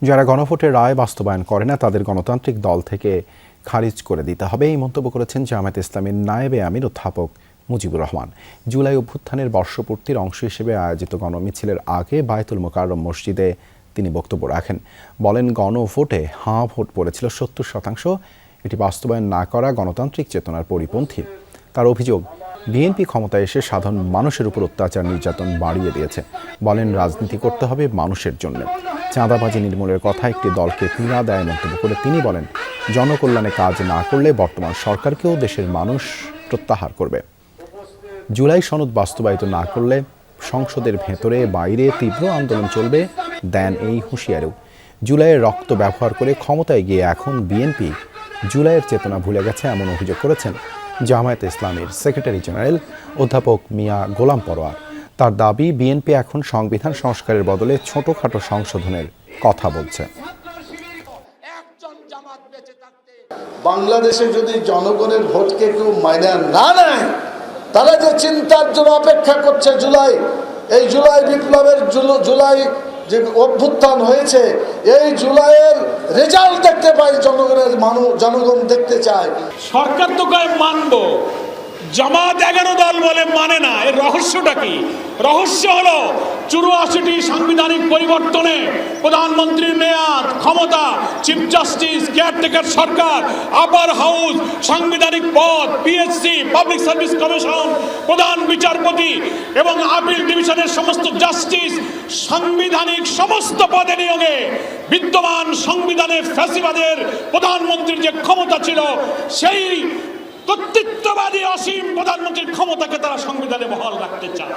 যারা গণভোটের রায় বাস্তবায়ন করে না তাদের গণতান্ত্রিক দল থেকে খারিজ করে দিতে হবে, এই মন্তব্য করেছেন জামায়াতে ইসলামীর নায়েবে আমির অধ্যাপক মুজিবুর রহমান। জুলাই অভ্যুত্থানের বর্ষপূর্তির অংশ হিসেবে আয়োজিত গণমিছিলের আগে বায়তুল মোকাররম মসজিদে তিনি বক্তব্য রাখেন। বলেন, গণভোটে হাঁ ভোট পড়েছিল ৭০%। এটি বাস্তবায়ন না করা গণতান্ত্রিক চেতনার পরিপন্থী। তার অভিযোগ, বিএনপি ক্ষমতায় এসে সাধারণ মানুষের উপর অত্যাচার নির্যাতন বাড়িয়ে দিয়েছে। বলেন, রাজনীতি করতে হবে মানুষের জন্য। চাঁদাবাজি নির্মূলের কথা একটি দলকে পীড়া দেয় মন্তব্য করে তিনি বলেন, জনকল্যাণে কাজ না করলে বর্তমান সরকারকেও দেশের মানুষ প্রত্যাহার করবে। জুলাই সনদ বাস্তবায়িত না করলে সংসদের ভেতরে বাইরে তীব্র আন্দোলন চলবে, দেন এই হুঁশিয়ারিও। জুলাইয়ের রক্ত ব্যবহার করে ক্ষমতায় গিয়ে এখন বিএনপি জুলাইয়ের চেতনা ভুলে গেছে, এমন অভিযোগ করেছেন জামায়াতে ইসলামীর সেক্রেটারি জেনারেল অধ্যাপক মিয়া গোলাম পরোয়ার। তার দাবি, বিএনপি এখন সংবিধান সংস্কারের বদলে ছোটখাটো সংশোধনের কথা বলছে। বাংলাদেশে যদি জনগণের ভোটকে কেউ মাইনে না নেয়, তারা যে চিন্তার জন্য অপেক্ষা করছে এই জুলাই বিপ্লবের জুলাই যে অভ্যুত্থান হয়েছে, এই জুলাইয়ের রেজাল্ট দেখতে পাই, জনগণ দেখতে চায়। সরকার তো কয় মানবো, জামাত 11 দল বলে মানে না। এর রহস্যটা কি? রহস্য হলো 84টি সাংবিধানিক পরিবর্তনে প্রধানমন্ত্রীর মেয়াদ, ক্ষমতা, চিফ জাস্টিস, কেয়ারটেকার সরকার, আপার হাউস, সাংবিধানিক পদ, পিএসসি, পাবলিক সার্ভিস কমিশন, প্রধান বিচারপতি এবং আপিল ডিভিশনের সমস্ত জাস্টিস, সাংবিধানিক সমস্ত পদে নিয়োগে বিদ্যমান সংবিধানে ফ্যাসিবাদের প্রধানমন্ত্রীর যে ক্ষমতা ছিল, সেই কর্তৃত্ববাদী অসীম প্রধানমন্ত্রীর ক্ষমতাকে তারা সংবিধানে বহাল রাখতে চায়।